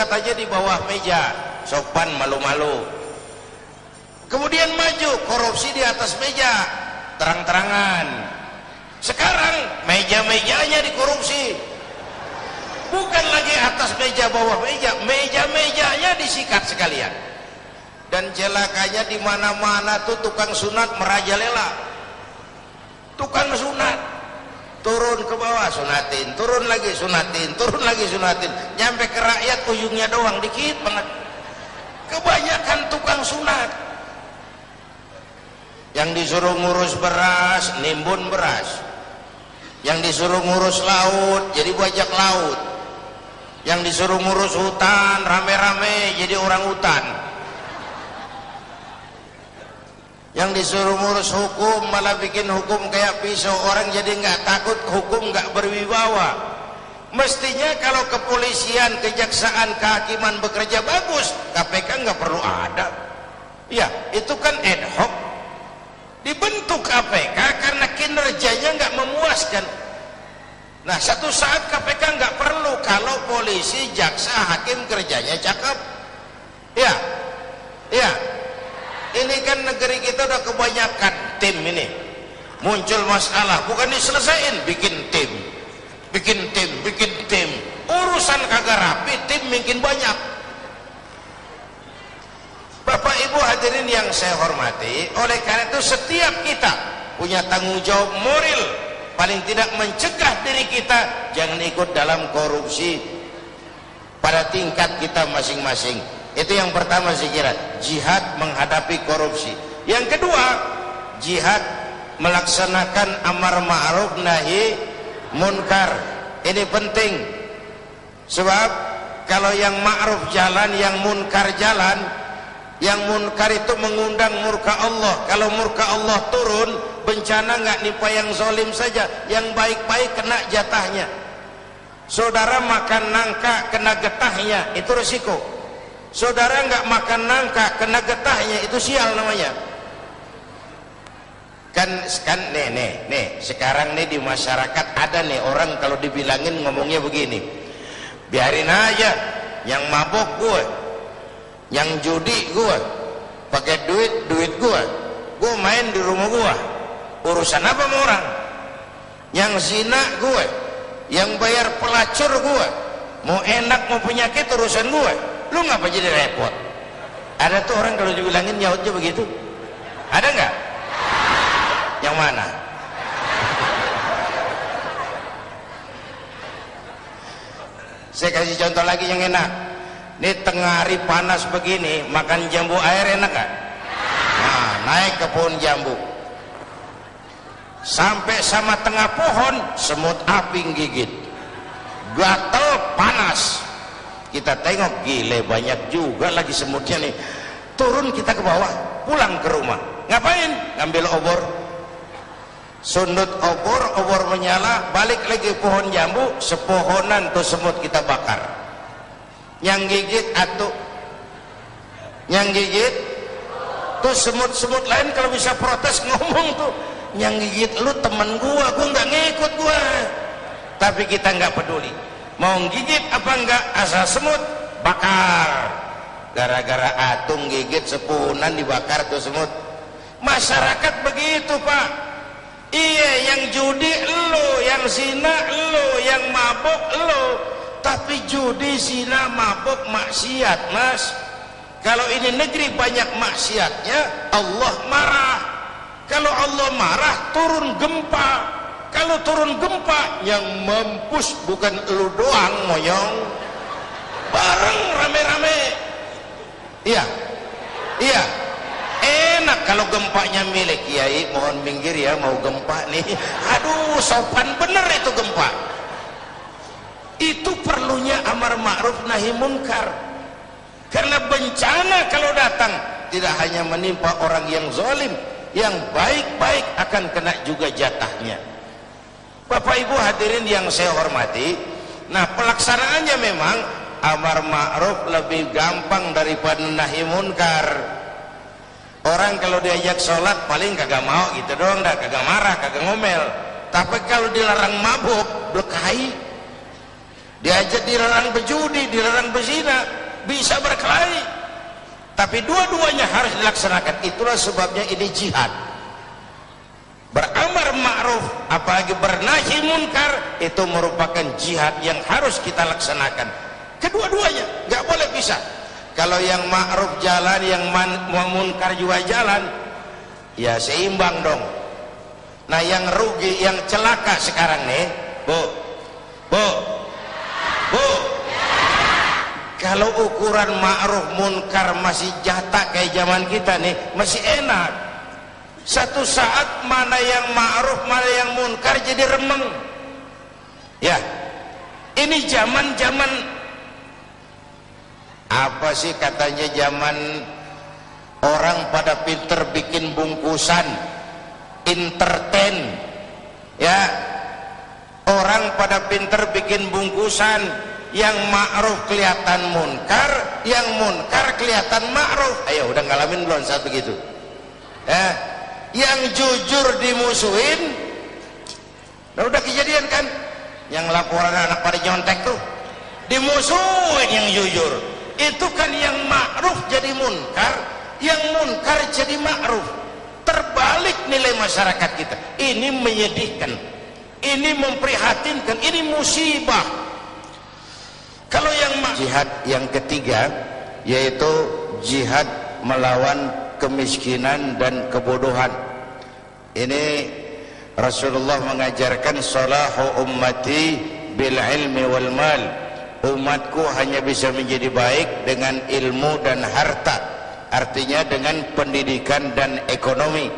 sikat aja di bawah meja, sopan malu-malu. Kemudian maju korupsi di atas meja, terang-terangan. Sekarang meja-mejanya dikorupsi, bukan lagi atas meja bawah meja, meja-mejanya disikat sekalian. Dan celakanya di mana-mana tuh tukang sunat merajalela. Tukang sunat turun ke bawah sunatin, turun lagi sunatin, turun lagi sunatin, nyampe ke rakyat ujungnya doang dikit banget. Kebanyakan tukang sunat. Yang disuruh ngurus beras, nimbun beras. Yang disuruh ngurus laut, jadi bajak laut. Yang disuruh ngurus hutan, rame-rame jadi orang hutan. Yang disuruh ngurus hukum malah bikin hukum kayak pisau, orang jadi nggak takut, hukum nggak berwibawa. Mestinya kalau kepolisian, kejaksaan, kehakiman bekerja bagus, KPK nggak perlu ada. Ya, itu kan ad hoc. Dibentuk KPK karena kinerjanya nggak memuaskan. Nah, satu saat KPK nggak perlu kalau polisi, jaksa, hakim kerjanya cakep. Ya, ya. Ini kan negeri kita udah kebanyakan tim ini. Muncul masalah, bukan diselesain, bikin tim, bikin tim, bikin tim. Urusan kagak rapi, tim makin banyak. Bapak Ibu hadirin yang saya hormati, oleh karena itu setiap kita punya tanggung jawab moral, paling tidak mencegah diri kita jangan ikut dalam korupsi pada tingkat kita masing-masing. Itu yang pertama saya kira, jihad menghadapi korupsi. Yang kedua, jihad melaksanakan amar ma'ruf nahi munkar. Ini penting, sebab kalau yang ma'ruf jalan, yang munkar jalan. Yang munkar itu mengundang murka Allah. Kalau murka Allah turun, bencana nggak nimpa yang zalim saja, yang baik-baik kena jatahnya. Saudara makan nangka kena getahnya, itu resiko. Saudara nggak makan nangka kena getahnya, itu sial namanya. Kan nih sekarang nih di masyarakat ada nih orang kalau dibilangin ngomongnya begini, biarin aja, yang mabok gue, yang judi gue, pakai duit gue main di rumah gue, urusan apa sama orang? Yang zina gue, yang bayar pelacur gue, mau enak mau penyakit urusan gue, lu ngapa jadi repot? Ada tuh orang kalau dibilangin nyautnya begitu, ada nggak? Yang mana? Saya kasih contoh lagi yang enak. Ini tengah hari panas begini, makan jambu air enak gak? Nah, naik ke pohon jambu, sampai sama tengah pohon, semut api gigit, gatel panas. Kita tengok, gile banyak juga lagi semutnya nih. Turun kita ke bawah, pulang ke rumah. Ngapain? Ngambil obor, sundut obor menyala, balik lagi pohon jambu, sepohonan tuh semut kita bakar. Yang gigit atuh, yang gigit tuh semut-semut lain kalau bisa protes ngomong tuh, yang gigit lu temen gua nggak ngikut gua. Tapi kita nggak peduli, mau gigit apa enggak, asal semut bakar. Gara-gara atung gigit sepunan dibakar tuh semut. Masyarakat begitu Pak. Iya, yang judi lu, yang zina lu, yang mabuk lu. Tapi judi, zina, mabuk, maksiat mas. Kalau ini negeri banyak maksiatnya, Allah marah. Kalau Allah marah, turun gempa. Kalau turun gempa, yang mampus bukan lu doang moyong, bareng rame-rame. Iya, iya. Enak kalau gempanya milik kiai, mohon minggir ya, mau gempa nih. Aduh, sopan bener itu gempa. Itu perlunya amar ma'ruf nahi munkar. Karena bencana kalau datang tidak hanya menimpa orang yang zalim, yang baik-baik akan kena juga jatahnya. Bapak Ibu hadirin yang saya hormati, nah pelaksanaannya memang amar ma'ruf lebih gampang daripada nahi munkar. Orang kalau diajak sholat paling kagak mau gitu doang, dah kagak marah, kagak ngomel. Tapi kalau dilarang mabuk, blekai. diajak dilarang berjudi, dilarang berzina, bisa berkelahi, tapi dua-duanya harus dilaksanakan. Itulah sebabnya ini jihad. Beramar ma'ruf apalagi bernahi munkar itu merupakan jihad yang harus kita laksanakan. Kedua-duanya nggak boleh pisah. Kalau yang ma'ruf jalan, yang munkar juga jalan, ya seimbang dong. Nah yang rugi, yang celaka sekarang nih, Bu, kalau ukuran ma'ruf munkar masih jatah kayak zaman kita nih, masih enak. Satu saat mana yang ma'ruf, mana yang munkar jadi remeng. Ya, ini zaman apa sih katanya, zaman orang pada pinter bikin bungkusan, entertain. Ya, orang pada pinter bikin bungkusan, yang ma'ruf kelihatan munkar, yang munkar kelihatan ma'ruf. Ayo udah ngalamin belum saat begitu? Yang jujur dimusuhin. Nah, udah kejadian kan, yang laporan anak pada nyontek tuh dimusuhin yang jujur. Itu kan yang ma'ruf jadi munkar, yang munkar jadi ma'ruf. Terbalik nilai masyarakat kita. Ini menyedihkan, ini memprihatinkan, ini musibah. Kalau yang jihad yang ketiga yaitu jihad melawan kemiskinan dan kebodohan. Ini Rasulullah mengajarkan salahu ummati bil ilmi wal mal. Umatku hanya bisa menjadi baik dengan ilmu dan harta, artinya dengan pendidikan dan ekonomi.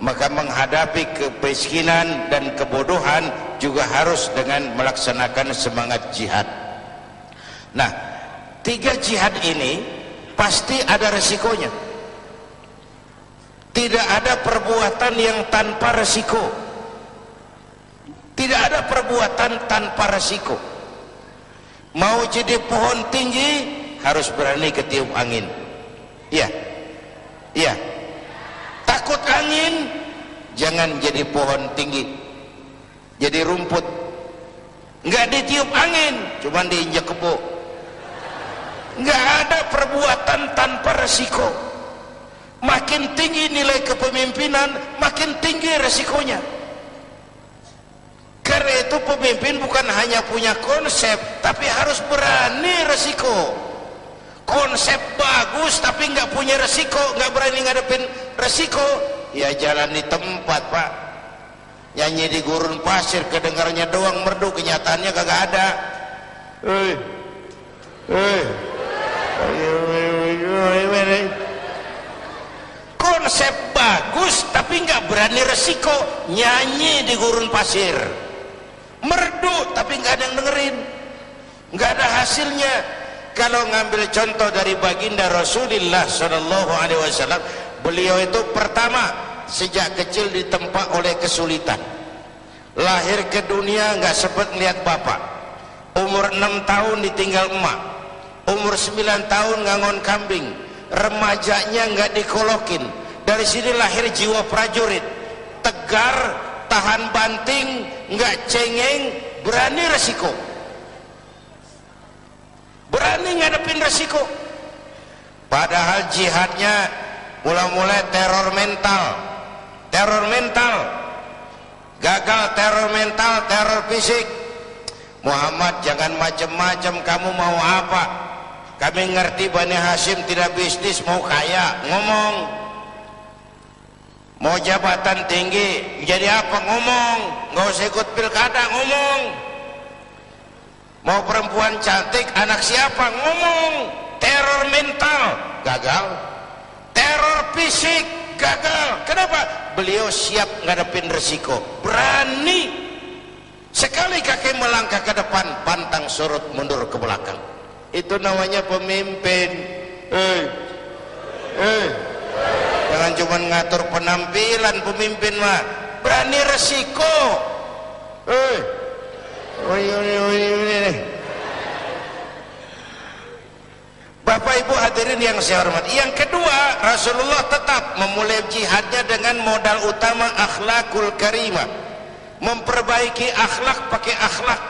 Maka menghadapi kemiskinan dan kebodohan juga harus dengan melaksanakan semangat jihad. Nah, tiga jihad ini pasti ada resikonya. Tidak ada perbuatan yang tanpa resiko. Tidak ada perbuatan tanpa resiko. Mau jadi pohon tinggi harus berani ketiup angin. Iya. Iya. Takut angin, jangan jadi pohon tinggi. Jadi rumput. Enggak ditiup angin, cuman diinjak kebo. Enggak ada perbuatan tanpa resiko. Makin tinggi nilai kepemimpinan, makin tinggi resikonya. Karena itu pemimpin bukan hanya punya konsep, tapi harus berani resiko. Konsep bagus tapi nggak punya resiko, nggak berani ngadepin resiko, ya jalan di tempat, Pak. Nyanyi di gurun pasir, kedengarannya doang merdu, kenyataannya kagak ada. Konsep bagus tapi nggak berani resiko, nyanyi di gurun pasir, merdu tapi nggak ada yang dengerin, nggak ada hasilnya. Kalau ngambil contoh dari baginda Rasulullah Sallallahu Alaihi Wasallam, beliau itu pertama sejak kecil ditempa oleh kesulitan. Lahir ke dunia nggak sempat lihat bapak, umur 6 tahun ditinggal emak, umur 9 tahun ngangon kambing, remajanya nggak dikolokin. Dari sini lahir jiwa prajurit, tegar, tahan banting, nggak cengeng, berani resiko, berani ngadepin resiko. Padahal jihadnya mulai teror mental, gagal teror mental, teror fisik. Muhammad jangan macam-macam, kamu mau apa? Kami ngerti Bani Hashim tidak bisnis, mau kaya, ngomong. Mau jabatan tinggi, jadi apa, ngomong. Nggak usah ikut pilkada, ngomong. Mau perempuan cantik, anak siapa, ngomong. Teror mental, gagal. Teror fisik, gagal. Kenapa? Beliau siap ngadepin resiko, berani. Sekali kaki melangkah ke depan, pantang surut mundur ke belakang. Itu namanya pemimpin. Jangan cuma ngatur penampilan pemimpin mah, berani resiko. Bapak Ibu hadirin yang saya hormati, yang kedua, Rasulullah tetap memulai jihadnya dengan modal utama akhlakul karimah, memperbaiki akhlak pakai akhlak,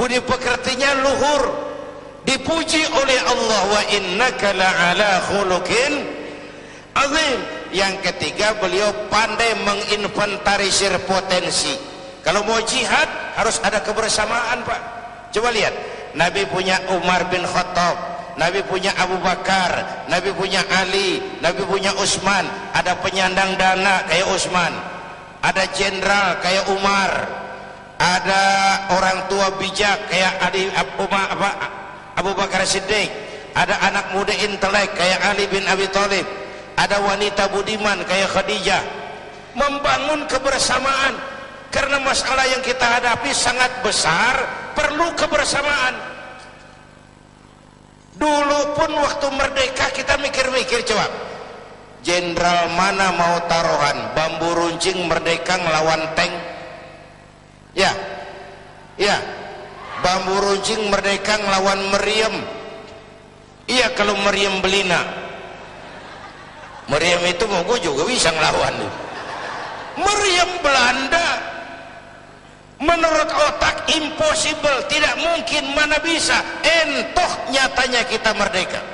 budi pekertinya luhur, dipuji oleh Allah, wa innaka la'ala khuluqin azim. Yang ketiga, beliau pandai menginventarisir potensi. Kalau mau jihad harus ada kebersamaan, Pak. Coba lihat, Nabi punya Umar bin Khattab, Nabi punya Abu Bakar, Nabi punya Ali, Nabi punya Utsman. Ada penyandang dana kayak Utsman, ada jenderal kayak Umar, ada orang tua bijak kayak Abu Bakar Siddiq, ada anak muda intelek kayak Ali bin Abi Thalib, ada wanita budiman kayak Khadijah. Membangun kebersamaan, karena masalah yang kita hadapi sangat besar, perlu kebersamaan. Dulu pun waktu merdeka kita mikir-mikir, coba jenderal mana mau taruhan, bambu runcing merdeka ngelawan tank? Ya, ya, bambu runcing merdeka ngelawan meriam. Iya, kalau meriam Belina, meriam itu mau gue juga bisa ngelawan. Meriam Belanda menurut otak impossible, tidak mungkin, mana bisa. Entoh nyatanya kita merdeka.